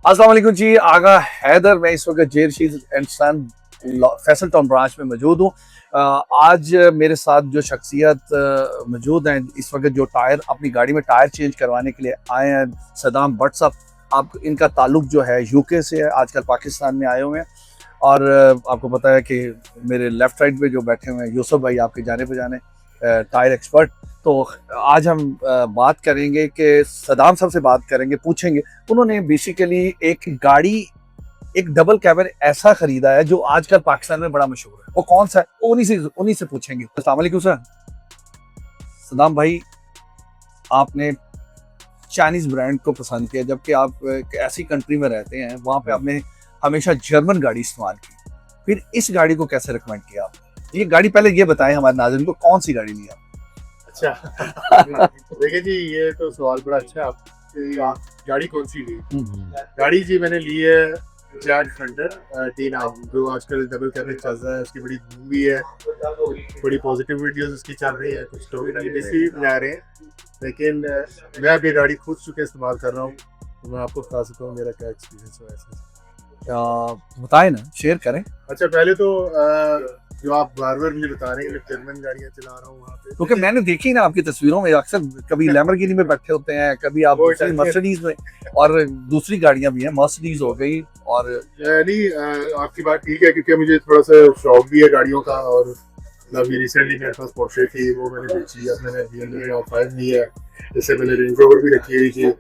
अस्सलाम वालेकुम जी। आगा हैदर, मैं इस वक्त जेर शीज and son Faisal town branch में मौजूद हूँ। आज मेरे साथ जो शख्सियत मौजूद हैं इस वक्त, जो टायर अपनी गाड़ी में टायर चेंज करवाने के लिए आए हैं, सदाम भट्ट साहब। आप इनका ताल्लुक जो है यूके से है, आजकल पाकिस्तान में आए हुए हैं। और आपको पता है कि मेरे लेफ्ट साइड पे जो बैठे हुए हैं यूसुफ भाई, आपके जाने पहचाने टायर एक्सपर्ट। तो आज हम बात करेंगे कि सदाम साहब से बात करेंगे, पूछेंगे उन्होंने बेसिकली एक गाड़ी, एक डबल कैबिन ऐसा खरीदा है जो आजकल पाकिस्तान में बड़ा मशहूर है। वो कौन सा है, उन्हीं से पूछेंगे। अस्सलाम वालेकुम सर। सदाम भाई, आपने चाइनीज ब्रांड को पसंद किया, जबकि आप एक ऐसी कंट्री में रहते हैं वहां पे आपने हमेशा जर्मन गाड़ी इस्तेमाल की, फिर इस गाड़ी को कैसे रिकमेंड किया आपने? ये गाड़ी पहले ये बताएं हमारे नाज़रीन को, कौन सी गाड़ी ली आप? अच्छा देखिए जी, ये तो सवाल बड़ा अच्छा है। आपकी गाड़ी कौन सी ली? गाड़ी जी मैंने ली है जैग फ्रंटर T9, जो आजकल डबल कैबिन चल रहा है। उसकी बड़ी धूम भी है, बड़ी पॉजिटिव वीडियोस उसकी चल रही है, कुछ लोग भी बना रहे हैं। लेकिन मैं अब ये गाड़ी खुद चुके इस्तेमाल कर रहा हूँ, तो मैं आपको बता सकता हूँ मेरा क्या एक्सपीरियंस हुआ है। बताएं ना, शेयर करें। अच्छा, पहले तो जो आप बार बार मुझे बता रहे हैं कि मैं जर्मन गाड़ियाँ चला रहा हूँ वहाँ पे, क्योंकि मैंने देखी ना आपकी तस्वीरों में, अक्सर कभी लैम्बोर्गिनी में बैठे होते हैं, कभी आप मर्सिडीज में, और दूसरी गाड़ियां भी हैं, मर्सिडीज हो गई। और नहीं, आपकी बात ठीक है, क्योंकि मुझे थोड़ा सा शौक भी है गाड़ियों का। और अभी रिसेंटली मेरे पास पोर्शे थी, वो मैंने बेची। अब मैंने BMW 5 ली है, इससे मैंने रेंज रोवर भी रखी हुई थी।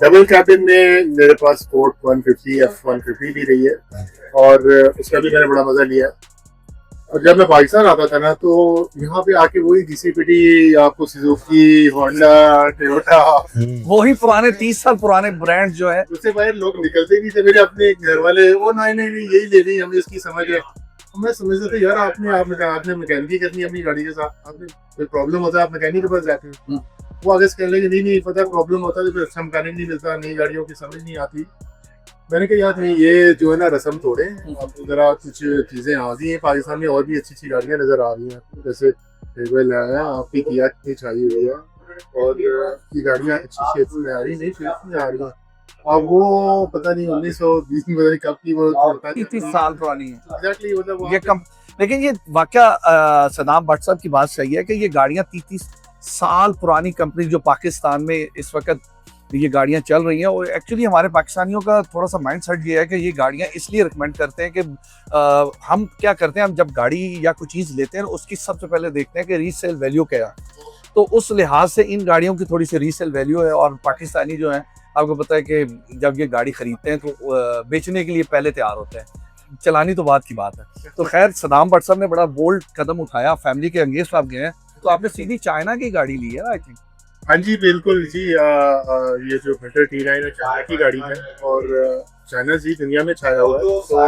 डबल कैबिन में मेरे पास फोर्ड 150 F150 भी रही है, और उसका भी मैंने बड़ा मजा लिया। और जब मैं पाकिस्तान आता था ना, तो यहाँ पे आके वही घिसी-पिटी आपको सुजुकी, होंडा, टोयोटा, वही पुराने 30 साल पुराने ब्रांड जो है, उससे बाहर लोग निकलते नहीं थे। मेरे अपने घर वाले, वो नहीं यही ले ली, हमें इसकी समझ है। मैं समझता था यार, आपने मैकेनिक करनी है अपनी गाड़ी के साथ, आपने कोई प्रॉब्लम होता है आप मैकेनिक के पास जाते हैं। वो आगे से कहने लगे नहीं पता प्रॉब्लम होता है तो फिर अच्छा मैकेनिक नहीं मिलता, नई गाड़ियों की समझ नहीं आती। मैंने कहा यार नहीं, ये जो है ना रस्म तोड़े। अब जरा कुछ चीज़ें आ गई हैं पाकिस्तान में, और भी अच्छी गाड़ियाँ नज़र आ रही हैं। जैसे आपकी किया कितनी छाई हुई है, और ये गाड़ियाँ अच्छी में आ रही नहीं, शेप में आ रही हैं। अब वो पता नहीं 1920 में पता नहीं कब की, वो 30 साल पुरानी है एग्जैक्टली, मतलब ये कम। लेकिन ये वाकया सदाम भट्ट साहब की बात सही है कि ये गाड़ियां 30 साल पुरानी कंपनी जो पाकिस्तान में इस वक्त ये गाड़ियां चल रही हैं, और एक्चुअली हमारे पाकिस्तानियों का थोड़ा सा माइंड सेट ये है कि ये गाड़ियां इसलिए रिकमेंड करते हैं कि हम क्या करते हैं, हम जब गाड़ी या कोई चीज़ लेते हैं उसकी सबसे पहले देखते हैं कि रीसेल वैल्यू क्या है। तो उस लिहाज से इन गाड़ियों की थोड़ी सी रीसेल वैल्यू है। और पाकिस्तानी जो है, आपको पता है कि जब ये गाड़ी खरीदते हैं तो बेचने के लिए पहले तैयार होते हैं, चलानी तो बात की बात है। तो खैर, सदाम भट्ट साहब ने बड़ा बोल्ड कदम उठाया, फैमिली के अंगेस्ट आप गए हैं, तो आपने सीधी चाइना की गाड़ी ली है आई थिंक। हाँ जी बिल्कुल जी। ये जो फ्रंटर T9 है चाइना की गाड़ी है, और चाइना जी दुनिया में छाया हुआ है, तो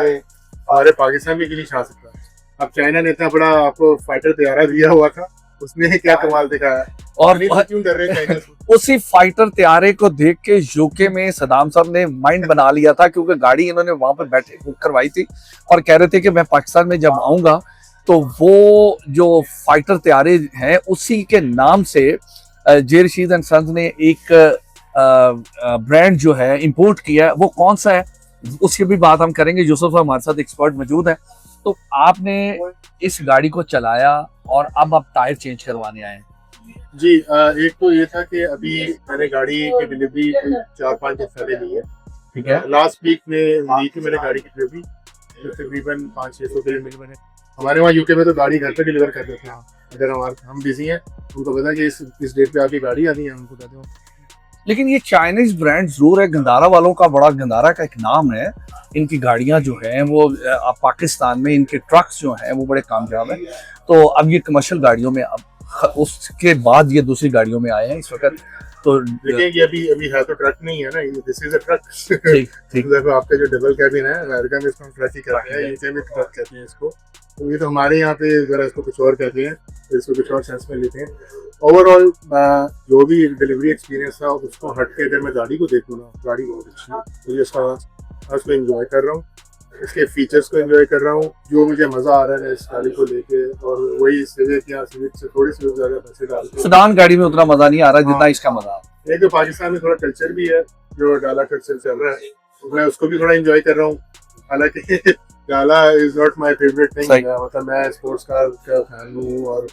हमारे पाकिस्तान में नहीं छा सकता। अब चाइना ने इतना बड़ा आपको फाइटर तैयारा दिया हुआ था, उसने क्या कमाल दिखाया। और क्यों डर रहे चाइना से? उसी फाइटर तैयारे को देख के यूके में सदाम साहब ने माइंड बना लिया था, क्योंकि गाड़ी इन्होंने वहां पे बैठे बुक करवाई थी, और कह रहे थे कि मैं पाकिस्तान में जब आऊंगा तो वो जो फाइटर तैयारे हैं उसी के नाम से जे रशीद एंड सन्स ने एक ब्रांड जो है इंपोर्ट किया है। वो कौन सा है उसकी भी बात हम करेंगे। यूसुफ साहब हमारे साथ एक्सपर्ट मौजूद है। तो आपने इस गाड़ी को चलाया और अब आप टायर चेंज करवाने आए हैं जी। एक तो ये था कि अभी मैंने गाड़ी की डिलीवरी 4-5 दिन पहले ली है, ठीक है। लास्ट वीक में ली थी मैंने गाड़ी की डिलीवरी, तकरीबन 500-600 किलोमीटर मैंने। हमारे वहाँ यूके में तो गाड़ी घर पे डिलीवर कर देते हैं। अगर हम बिजी हैं, उनको पता है कि इस डेट पे आपकी गाड़ी आनी है, उनको कहते हैं। लेकिन ये चाइनीज ब्रांड जरूर है, गंदारा वालों का, बड़ा गंदारा का एक नाम है। इनकी गाड़ियां जो हैं वो पाकिस्तान में इनके ट्रक्स जो हैं वो बड़े कामयाब हैं। तो अब ये कमर्शियल गाड़ियों में, अब उसके बाद ये दूसरी गाड़ियों में आए हैं इस वक्त। तो देखिए ये अभी है तो ट्रक नहीं है ना, दिस इज अ ट्रक। ठीक ठीक। देखो आपका जो डबल कैबिन है, अमेरिका में इसको ट्रक ही कहते हैं, यूके में ट्रक कहते हैं इसको। तो ये तो हमारे यहाँ पे जरा इसको कुछ और कहते हैं, तो इसको कुछ और सेंस में लेते हैं। ओवरऑल जो भी डिलीवरी एक्सपीरियंस था उसको हट के अगर मैं गाड़ी को देखूँ ना, गाड़ी बहुत अच्छी है। तो ये उसको एंजॉय कर रहा हूँ, इसके फीचर्स को एंजॉय कर रहा हूँ, जो मुझे मजा आ रहा है इस गाड़ी को लेके। और वही सिविक या सिविक से थोड़ी सी ज्यादा पैसे डाल के, सेडान गाड़ी में उतना मजा नहीं आ रहा जितना इसका मजा। एक तो पाकिस्तान में थोड़ा कल्चर भी है जो डाला कल्चर चल रहा है, मैं उसको भी थोड़ा एंजॉय कर रहा हूँ। हालांकि gala is not my favourite thing, मतलब मैं स्पोर्ट्स कार का फैन हूँ और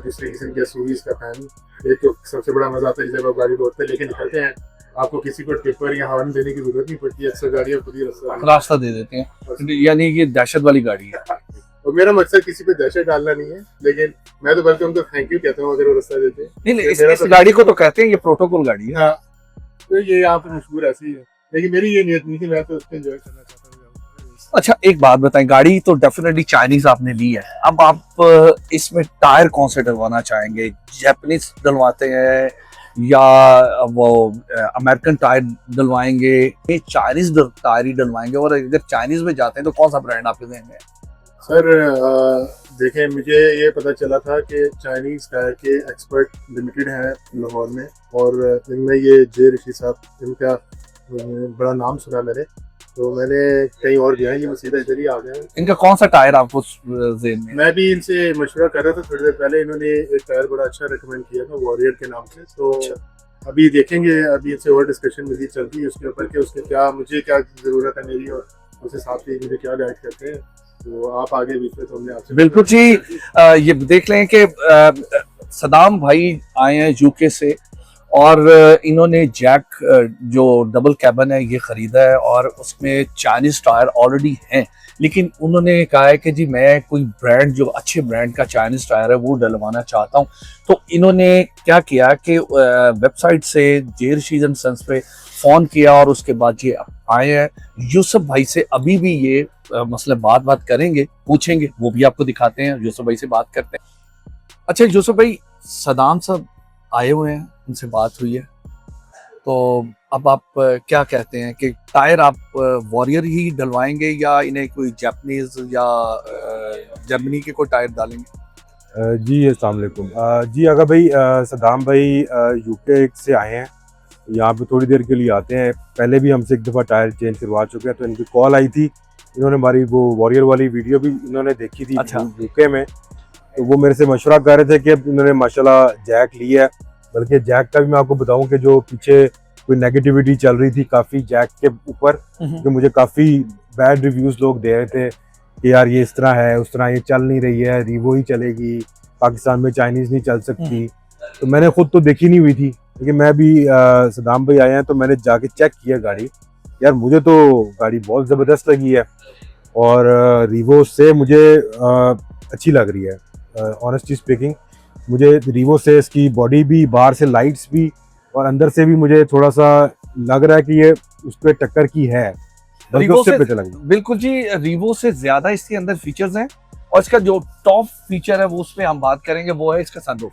दूसरे किस्म के एसयूवीज का फैन हूँ। एक तो सबसे बड़ा मजा आता है जब आप गाड़ी दौड़ते लेके निकलते हैं, आपको किसी को टिप्पर या हॉर्न देने की जरूरत नहीं पड़ती, अक्सर गाड़ियाँ खुद ही रास्ता दे देते हैं, यानी ये दहशत वाली गाड़ी है। और मेरा मकसद किसी पे दहशत डालना नहीं है, लेकिन मैं तो बल्कि उनको थैंक यू कहता हूँ अगर वो रास्ता देते हैं। नहीं, इस गाड़ी को तो कहते हैं ये प्रोटोकॉल गाड़ी है। हाँ, तो ये यहाँ पे मशहूर ऐसी है, लेकिन मेरी ये नियत नहीं थी, मैं तो उसको एंजॉय करना चाहता हूँ। अच्छा, एक बात बताएं, गाड़ी तो डेफिनेटली चाइनीज आपने ली है, अब आप इसमें टायर कौन से डलवाना चाहेंगे? जापानीज डलवाते हैं या वो अमेरिकन टायर डलवाएंगे, ये चाइनीज टायर ही डलवाएंगे? और अगर चाइनीज में जाते हैं तो कौन सा ब्रांड आप देंगे? सर देखें, मुझे ये पता चला था कि चाइनीज टायर के एक्सपर्ट लिमिटेड हैं लाहौर में, और इनमें ये जे ऋषि साहब, इनका बड़ा नाम सुना मैंने, तो मैंने कहीं और गया, ये सीधा इधर ही आ गया। इनका कौन सा टायर आपको ज़हन में? मैं भी इनसे मशवरा कर रहा था थोड़ी देर पहले, इन्होंने एक टायर बड़ा अच्छा रिकमेंड किया था वॉरियर के नाम से, तो अभी देखेंगे, अभी इनसे और डिस्कशन मेरी चलती है उसके ऊपर कि उसके क्या, मुझे क्या जरूरत है मेरी, और उस हिसाब से मुझे क्या गाइड करते हैं। तो आप आगे बीच में, तो हमने आपसे बिल्कुल जी। ये देख लें कि सदाम भाई आए हैं यूके से, और इन्होंने जैक जो डबल कैबन है ये ख़रीदा है, और उसमें चाइनीज़ टायर ऑलरेडी हैं, लेकिन उन्होंने कहा है कि जी मैं कोई ब्रांड, जो अच्छे ब्रांड का चाइनीज़ टायर है वो डलवाना चाहता हूँ। तो इन्होंने क्या किया कि वेबसाइट से जे ऋषि एंड सन्स पे फ़ोन किया, और उसके बाद ये आए हैं। यूसुफ भाई से अभी भी ये मसले बात करेंगे, पूछेंगे, वो भी आपको दिखाते हैं। यूसुफ भाई से बात करते हैं। अच्छा यूसुफ भाई, सदाम साहब आए हुए हैं, उनसे बात हुई है, तो अब आप क्या कहते हैं कि टायर आप वॉरियर ही डलवाएंगे या इन्हें कोई जापानीज या जर्मनी के कोई टायर डालेंगे? जी अस्सलाम वालेकुम। जी अगर भाई सदाम भाई यूके से आए हैं, यहाँ पे थोड़ी देर के लिए आते हैं, पहले भी हमसे एक दफ़ा टायर चेंज करवा चुके हैं, तो इनकी कॉल आई थी, इन्होंने हमारी वो वॉरियर वाली वीडियो भी इन्होंने देखी थी। अच्छा। यूके में, तो वो मेरे से मशवरा कर रहे थे कि अब इन्होंने माशाल्लाह जैक लिया है। बल्कि जैक का भी मैं आपको बताऊं कि जो पीछे कोई नेगेटिविटी चल रही थी काफ़ी जैक के ऊपर, कि मुझे काफ़ी बैड रिव्यूज़ लोग दे रहे थे कि यार ये इस तरह है, उस तरह, ये चल नहीं रही है, रीवो ही चलेगी, पाकिस्तान में चाइनीज़ नहीं चल सकती। तो मैंने खुद तो देखी नहीं हुई थी, लेकिन मैं भी सदाम भाई आए हैं तो मैंने जाके चेक किया गाड़ी। यार मुझे तो गाड़ी बहुत ज़बरदस्त लगी है, और रीवो से मुझे अच्छी लग रही है। ऑनेस्टली स्पीकिंग, मुझे रीवो से इसकी बॉडी भी, बाहर से लाइट्स भी, और अंदर से भी मुझे थोड़ा सा लग रहा है कि ये उस पर टक्कर की है, रीवो उससे से बेहतर लग रही है। बिल्कुल जी, रीवो से ज्यादा इसके अंदर फीचर्स हैं, और इसका जो टॉप फीचर है वो उस पर हम बात करेंगे, वो है इसका सनरूफ।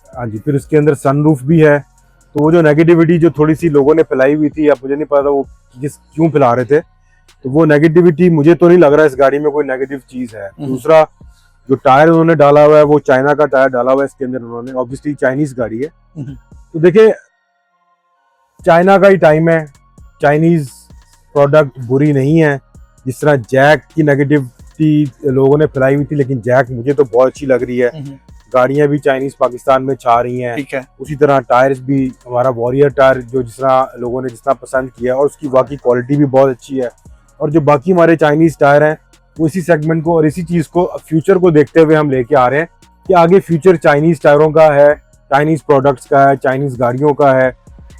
हाँ जी, फिर इसके अंदर सनरूफ भी है। तो वो जो नेगेटिविटी जो थोड़ी सी लोगों ने फैलाई हुई थी, अब मुझे नहीं पता वो क्यों फैला रहे थे, तो वो नेगेटिविटी, मुझे तो नहीं लग रहा है इस गाड़ी में कोई नेगेटिव चीज़ है। दूसरा, जो टायर उन्होंने डाला हुआ है वो चाइना का टायर डाला हुआ है इसके अंदर उन्होंने, ऑब्वियसली चाइनीज गाड़ी है। तो देखिए, चाइना का ही टाइम है, चाइनीज प्रोडक्ट बुरी नहीं है। जिस तरह जैक की नेगेटिविटी लोगों ने फैलाई हुई थी, लेकिन जैक मुझे तो बहुत अच्छी लग रही है। गाड़ियां भी चाइनीज पाकिस्तान में छा रही हैं, ठीक है। उसी तरह टायर्स भी, हमारा वॉरियर टायर जो जिस तरह लोगों ने जिस तरह पसंद किया, और उसकी बाकी क्वालिटी भी बहुत अच्छी है। और जो बाकी हमारे चाइनीज टायर हैं वो इसी सेगमेंट को और इसी चीज़ को, फ्यूचर को देखते हुए हम लेके आ रहे हैं कि आगे फ्यूचर चाइनीज टायरों का है, चाइनीज प्रोडक्ट्स का है, चाइनीज गाड़ियों का है।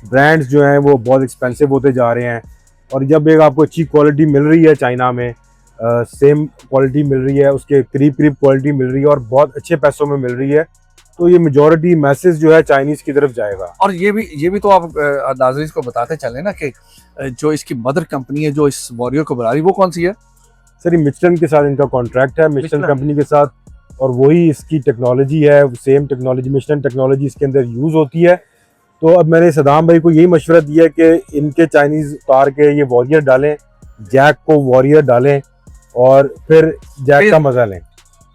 ब्रांड्स जो हैं वो बहुत एक्सपेंसिव होते जा रहे हैं, और जब एक आपको अच्छी क्वालिटी मिल रही है चाइना में, सेम क्वालिटी मिल रही है, उसके करीब क्वालिटी मिल रही है, और बहुत अच्छे पैसों में मिल रही है, तो ये मेजॉरिटी मैसेज जो है चाइनीज की तरफ जाएगा। और ये भी तो आप नाज़रीन को बताते चले ना कि जो इसकी मदर कंपनी है जो इस वॉरियर को बना रही, वो कौन सी है? सर ये मिचलन के साथ इनका कॉन्ट्रैक्ट है, मिचलन कंपनी के साथ, और वही इसकी टेक्नोलॉजी है, सेम टेक्नोलॉजी, मिचलन टेक्नोलॉजी इसके अंदर यूज़ होती है। तो अब मैंने सदाम भाई को यही मशवरा दिया कि इनके चाइनीज़ कार के ये वॉरियर डालें, जैक को वॉरियर डालें, और फिर जैक का मज़ा लें,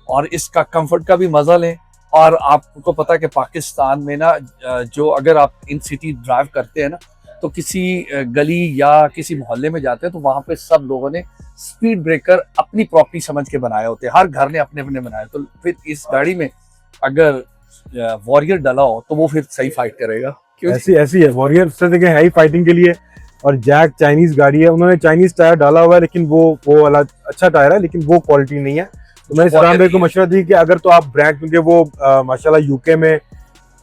और इसका कंफर्ट का भी मज़ा लें। और आपको पता है कि पाकिस्तान में ना, जो अगर आप इन सिटी ड्राइव करते हैं ना, तो किसी गली या किसी मोहल्ले में जाते हैं तो वहाँ पे सब लोगों ने स्पीड ब्रेकर अपनी प्रॉपर्टी समझ के बनाए होते हैं, हर घर ने अपने अपने बनाए। तो फिर इस गाड़ी में अगर वॉरियर डाला हो तो वो फिर सही फाइट करेगा। ऐसी है वॉरियर से, देखें है ही फाइटिंग के लिए, और जैक चाइनीज गाड़ी है, उन्होंने चाइनीज टायर डाला हुआ है, लेकिन वो वाला अच्छा टायर है, लेकिन वो क्वालिटी नहीं है। तो मैंने सदाम भाई को मशवरा दी कि अगर तो आप ब्रांड, क्योंकि वो माशाल्लाह यूके में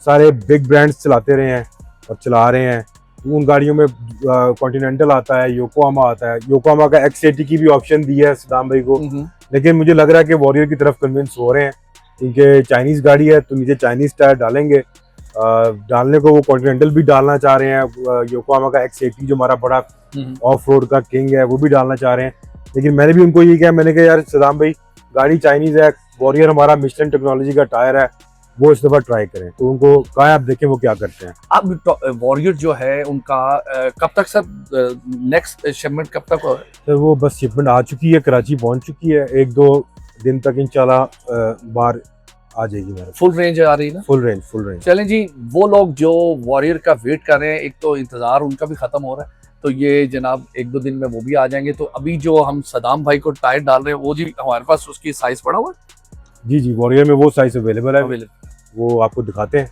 सारे बिग ब्रांड्स चलाते रहे हैं और चला रहे हैं, तो उन गाड़ियों में कॉन्टिनेंटल आता है, योकोहामा आता है, योकोहामा का X80 की भी ऑप्शन दी है सदाम भाई को, लेकिन मुझे लग रहा है कि वॉरियर की तरफ कन्विंस हो रहे हैं, क्योंकि चाइनीज गाड़ी है तो नीचे चाइनीज टायर डालेंगे। डालने को वो कॉन्टिनेंटल भी डालना चाह रहे हैं, योकोहामा का X80 जो हमारा बड़ा ऑफ रोड का किंग है वो भी डालना चाह रहे हैं, लेकिन मैंने भी उनको ये कहा, मैंने कहा यार सदाम भाई गाड़ी चाइनीज है, वॉरियर हमारा मिशेलिन टेक्नोलॉजी का टायर है, वो इस दफा ट्राई करें। तो उनको कहा आप देखें वो क्या करते हैं। अब वॉरियर जो है उनका कब तक सर नेक्स्ट शिपमेंट कब तक हो? सर वो बस शिपमेंट आ चुकी है, कराची पहुंच चुकी है, 1-2 दिन तक इंशाल्लाह बाहर आ जाएगी मेरे। फुल रेंज आ रही है ना? Full range. चलें जी, वो लोग जो वॉरियर का वेट कर रहे हैं, एक तो इंतजार उनका भी खत्म हो रहा है, तो ये जनाब 1-2 दिन में वो भी आ जाएंगे। तो अभी जो हम सदाम भाई को टायर डाल रहे हैं वो जी हमारे पास उसकी साइज पड़ा हुआ है। जी वॉरियर में वो साइज अवेलेबल है, वो आपको दिखाते हैं।